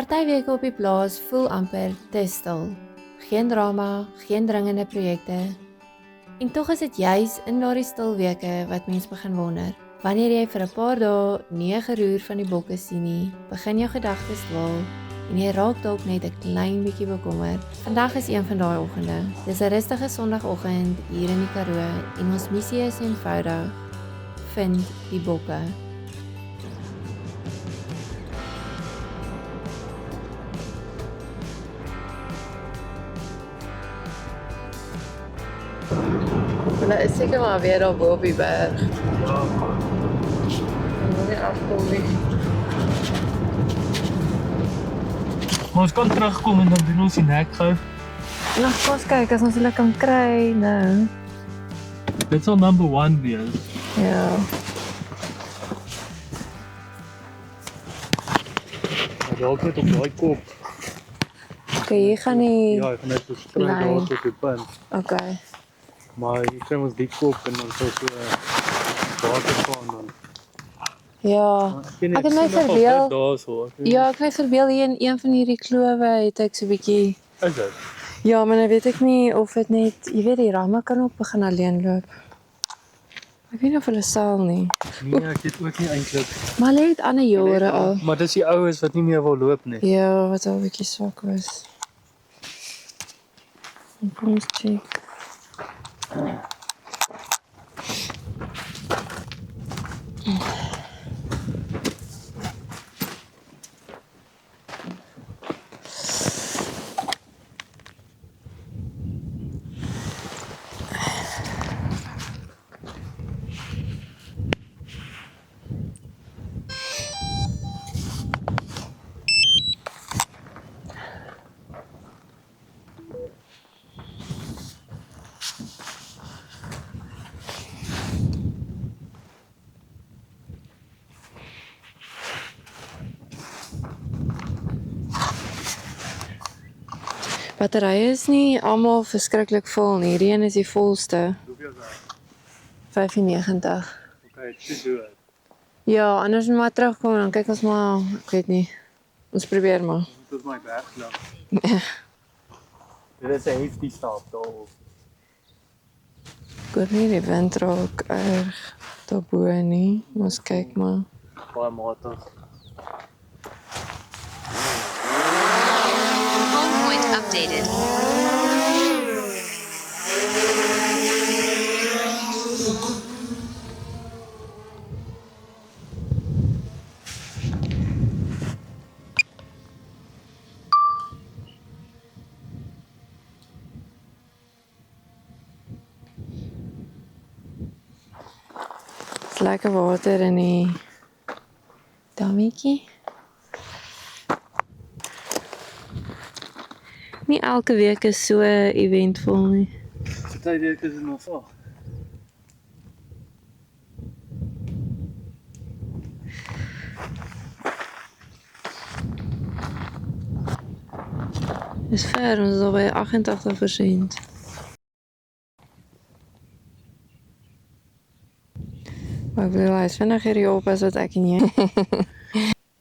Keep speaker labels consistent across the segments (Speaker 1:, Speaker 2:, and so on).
Speaker 1: Partytjeweke op die plaas voel amper te stil. Geen drama, geen dringende projekte. En tog is dit juis in daardie stil weke wat mens begin wonder. Wanneer jy vir 'n paar dae nie 'n geroer van die bokke sien nie, begin jou gedagtes dwaal en jy raak dalk net 'n klein bietjie bekommerd. Vandag is een van daai oggende. Dis 'n rustige Sondagoggend hier in die Karoo en ons missie is eenvoudig: vind die bokke. Hulle is seker maar weer daar bo op die berg.
Speaker 2: Ja.
Speaker 1: Hulle wil nie afkom nie.
Speaker 2: Maar ons kan terugkom en dan doen ons die nek gou.
Speaker 1: Nou, kom kyk as ons hulle kan kry nou.
Speaker 2: Dit sal number 1 wees.
Speaker 1: Ja.
Speaker 2: Maar dalk net op daai kop.
Speaker 1: Okay, hier gaan die...
Speaker 2: Ja, ek gaan net so stry daar
Speaker 1: Lyn.
Speaker 2: op die punt.
Speaker 1: Okay.
Speaker 2: Maar hier kry ons die kop en dan sal so water gaan dan.
Speaker 1: Ja. Ek het my verbeel...
Speaker 2: Daar so.
Speaker 1: Ja, ek het my verbeel hier in een van hierdie klowe het ek so 'n bietjie...
Speaker 2: Is dit?
Speaker 1: Ja, maar nou weet ek nie of dit net... Jy weet, die ramme kan ook begin alleen loop. Ek weet nie of hulle sal nie.
Speaker 2: Nee, ek het ook nie eintlik.
Speaker 1: Maar hulle het ander jare al.
Speaker 2: Maar dis die oues wat nie meer wil loop nie.
Speaker 1: Ja, wat al 'n bietjie swak was. Kom ons check. Batterye is nie almal verskriklik vol nie. Hierdie een is die volste.
Speaker 2: Hoeveel is dit?
Speaker 1: 95.
Speaker 2: Okay, dit doen.
Speaker 1: Ja, anders moet maar terugkom en dan kyk ons maar, ek weet nie. Ons probeer maar.
Speaker 2: Dit is my berglang.
Speaker 1: Nee.
Speaker 2: Dit is 'n heftige stap daar.
Speaker 1: Ek hoop nie die wind raak erg daarbo nie. Ons kyk maar.
Speaker 2: Baie matig.
Speaker 3: Home point updated.
Speaker 1: Dis lekker water in die dammetjie. Nie elke week is so eventvol nie.
Speaker 2: Party weke is dit nog so.
Speaker 1: Dis ver, ons is al by 88%. Maar ek bedoel, hy is vinniger hier op as wat ek en jy.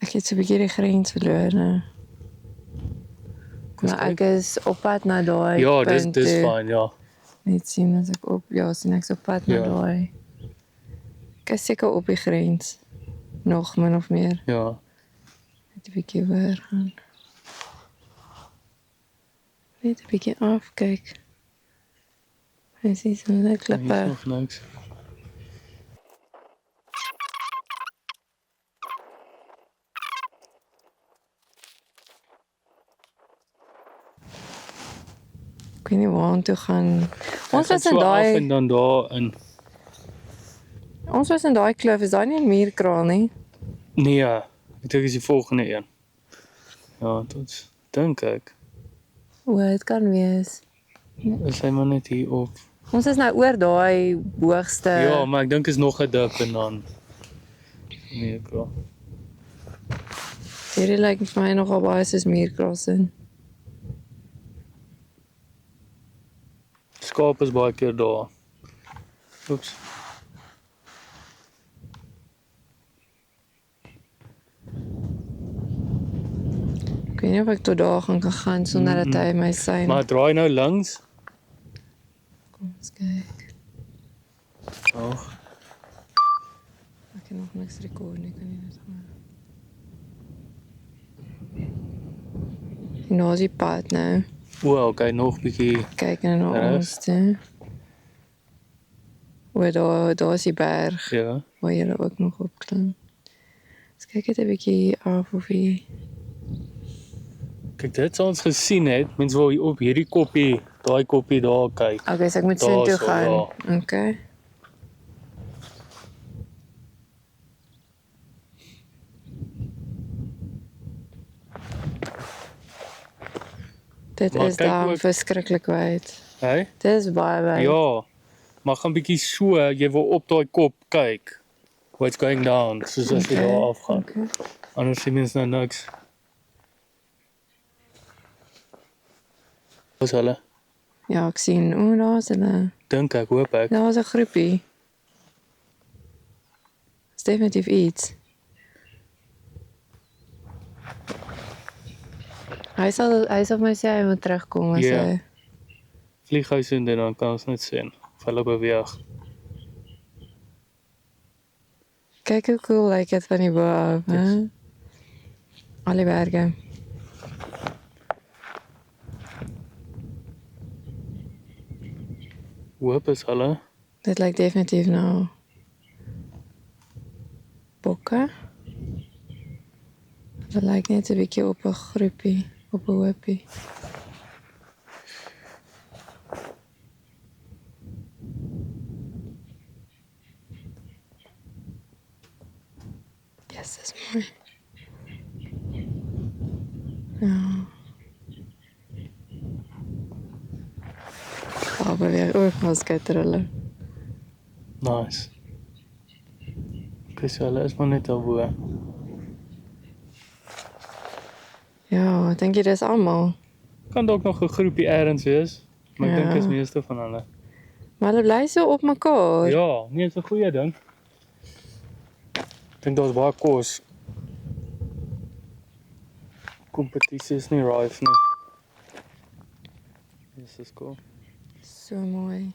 Speaker 1: Ek het so 'n bietjie die grens verloor nou. Maar ek is op pad na daai
Speaker 2: Ja, dis
Speaker 1: punt
Speaker 2: dis
Speaker 1: toe.
Speaker 2: fyn, ja.
Speaker 1: Net sien as ek op, ja, sien ek so op pad na
Speaker 2: Ja.
Speaker 1: daai. Ek is seker op die grens. Nog min of meer.
Speaker 2: Ja.
Speaker 1: Net 'n bietjie weer gaan. Net 'n bietjie afkyk. En sien so 'n
Speaker 2: Hier is
Speaker 1: klippe.
Speaker 2: nog niks.
Speaker 1: Ek weet nie waar toe gaan. Ons
Speaker 2: Ek
Speaker 1: was
Speaker 2: gaan
Speaker 1: in
Speaker 2: so af
Speaker 1: daai
Speaker 2: en dan daar in.
Speaker 1: ons was in daai kloof. Is daai nie 'n muurkraal nie?
Speaker 2: Nee, ek dink is die volgende een. Ja, dit dink ek.
Speaker 1: O, dit kan wees.
Speaker 2: Is hy maar net hier op.
Speaker 1: Ons is nou oor daai hoogste.
Speaker 2: Ja, maar ek dink is nog 'n dip en dan nee, klaar.
Speaker 1: Hierdie lyk vir my nogal baie soos muurkraal in.
Speaker 2: Skaap is baie keer daar. Oeps.
Speaker 1: Ek
Speaker 4: weet nie of ek tot daar kan gaan sonder dat hy my sien.
Speaker 2: Maar draai nou langs.
Speaker 4: Kom eens kyk.
Speaker 2: Oh,
Speaker 4: Ek kan nog niks rekord nie, kan jy dit gaan. En nou is die pad nou.
Speaker 2: wow, okay, nog bietjie.
Speaker 4: Kyk nou na
Speaker 2: Reg.
Speaker 4: ons toe. Daar is die berg,
Speaker 2: Ja.
Speaker 4: waar jy ook nog opklim. Dus kyk net 'n bietjie af of hy...
Speaker 2: Kyk, dit sal ons gesien het. Mense wil hier op hierdie koppie, daai koppie daar kyk.
Speaker 4: Okay, so ek moet
Speaker 2: Daar
Speaker 4: sin toe
Speaker 2: so,
Speaker 4: gaan.
Speaker 2: ja.
Speaker 4: Okay. Dit
Speaker 2: Maar
Speaker 4: is
Speaker 2: kyk
Speaker 4: daar
Speaker 2: ook-
Speaker 4: verskriklik wyd.
Speaker 2: Hè?
Speaker 4: Dit is baie wyd.
Speaker 2: Ja. Maar gaan bietjie so, jy wil op daai kop kyk. What's going down? Soos as jy daar afgaan.
Speaker 4: Okay.
Speaker 2: Anders sien mens nou niks. Wat is hulle?
Speaker 4: Ja, ek sien. Daar is hulle.
Speaker 2: Dink ek, hoop ek.
Speaker 4: Daar was 'n groepie. Is definitief iets. Hy sal my sê hy moet terugkom as
Speaker 2: Ja.
Speaker 4: hy...
Speaker 2: Vlieghuis en dan kan ons net sien. Of hulle beweeg.
Speaker 4: Kyk hoe cool lyk dit van die bo af, hè? Al die berge.
Speaker 2: Hoop is hulle.
Speaker 4: Dit lyk definitief nou bokke. Dit lyk net 'n bietjie op 'n groepie, op 'n hoopie. Yes, dis mooi. Ja. Daar beweeg ook ons skitter hulle.
Speaker 2: Nice. Okay, so hulle is maar net al bo.
Speaker 4: Ja, ek dink jy dis almal.
Speaker 2: Kan dalk nog 'n groepie elders wees. Maar ek
Speaker 4: Ja.
Speaker 2: dink is meeste van hulle.
Speaker 4: Maar hulle bly so op mekaar.
Speaker 2: Ja, nee, is 'n goeie ding. Ek dink daar's baie kos. Kompetisie is nie rife nie. Dis is cool.
Speaker 4: So mooi.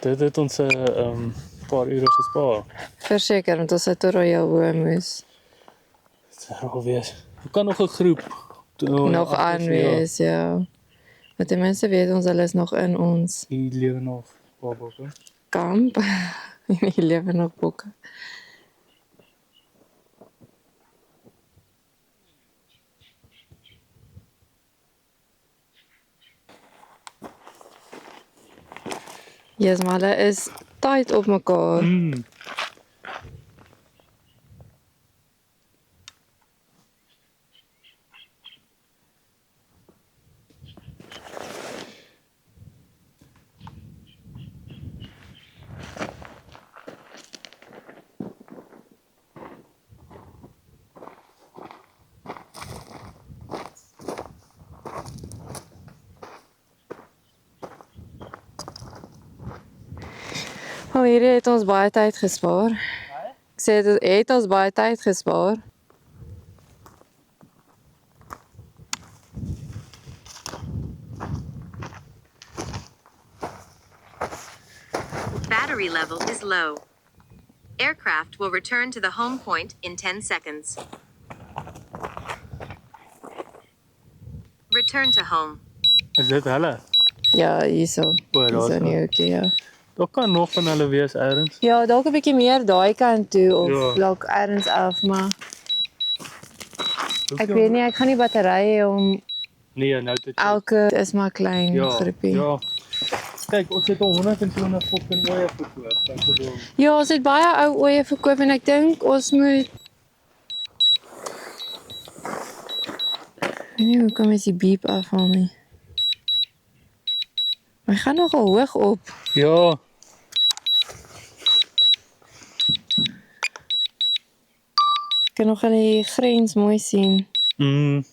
Speaker 2: Dit het ons 'n paar ure gespaar.
Speaker 4: Verseker, want ons het tot Royal Boom moes
Speaker 2: Dit sal al wees. Er kan nog 'n groep
Speaker 4: nog aan wees, ja. Maar ten minste weet ons, hulle is nog in ons
Speaker 2: Hier lewe nog paar bokke.
Speaker 4: kamp. En hier lewe nog bokke. Yes, maar hulle is tight op mekaar.
Speaker 2: Mm.
Speaker 4: Oh, hierdie het ons baie tyd gespaar. Ek sê dit het ons baie tyd gespaar.
Speaker 3: Battery level is low. Aircraft will return to the home point in 10 seconds. Return to home.
Speaker 2: Is dit hulle?
Speaker 4: Ja, hierso.
Speaker 2: O, daar is
Speaker 4: Hierso
Speaker 2: hulle.
Speaker 4: nie ook, ja.
Speaker 2: Daar kan nog van hulle wees elders.
Speaker 4: Ja, dalk 'n bietjie meer daai kant toe of
Speaker 2: Ja.
Speaker 4: dalk ergens af, maar ek weet nie, ek gaan nie batterye hê om
Speaker 2: Nee, nou dit.
Speaker 4: elke is maar klein
Speaker 2: Ja.
Speaker 4: groepie.
Speaker 2: Ja. Kyk, ons het al 120 fucking oeye verkoop. Kyk hoe dom.
Speaker 4: Ja, ons het baie ou oeye verkoop en ek dink ons moet ek weet nie hoe kom is die beep afhaal nie. Maar hy gaan nogal hoog op.
Speaker 2: Ja.
Speaker 4: Ek kan nog aan die grens mooi sien.
Speaker 2: Mm.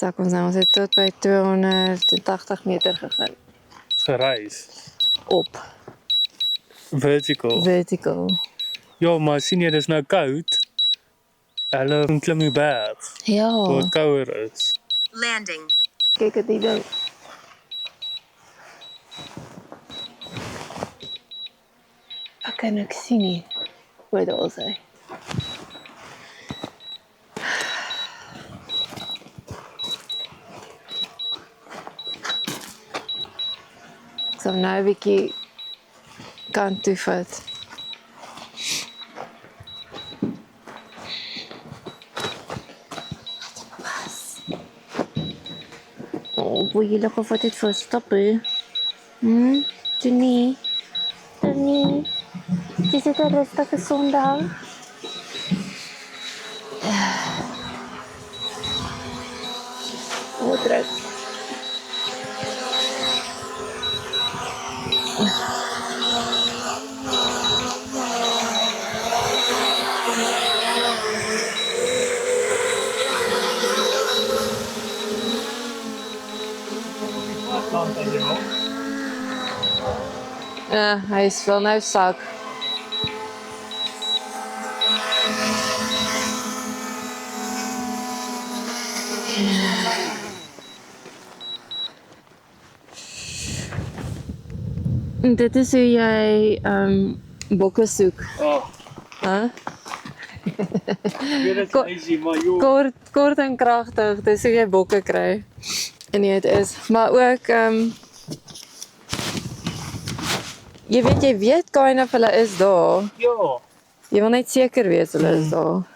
Speaker 4: sak ons nou? Ons het tot by 280 meter gegaan.
Speaker 2: Gereis.
Speaker 4: Op,
Speaker 2: Vertical.
Speaker 4: vertical.
Speaker 2: Ja, maar sien jy, dis nou koud. Hulle gaan klim die berg,
Speaker 4: Ja,
Speaker 2: waar het kouer is.
Speaker 3: Landing.
Speaker 4: kyk het die ding. Ek kan niks sien nie. Hoe daar is hy. Ek sal nou 'n bietjie kant toe vat. Oh, wil jy lekker wat dit vir stappe? Tony. Tony. Dis dit 'n rustige Sondag. Oh, druk. Ja, hy is wel nou sak. En dit is hoe jy bokke soek.
Speaker 2: Oh,
Speaker 4: Huh?
Speaker 2: ek weet dit
Speaker 4: Ko-
Speaker 2: is easy, maar joh.
Speaker 4: Kort en kragtig, dis hoe jy bokke kry. En dit is, maar ook jy weet kind of hulle is daar.
Speaker 2: Ja.
Speaker 4: Jy wil net seker wees hulle is daar.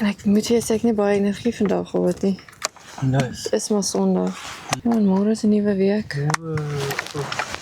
Speaker 4: En ek moet jy sê ek nie baie energie vandag gehad nie.
Speaker 2: Nice.
Speaker 4: Is maar Sondag. Ja, en môre is 'n nuwe week.
Speaker 2: Ja,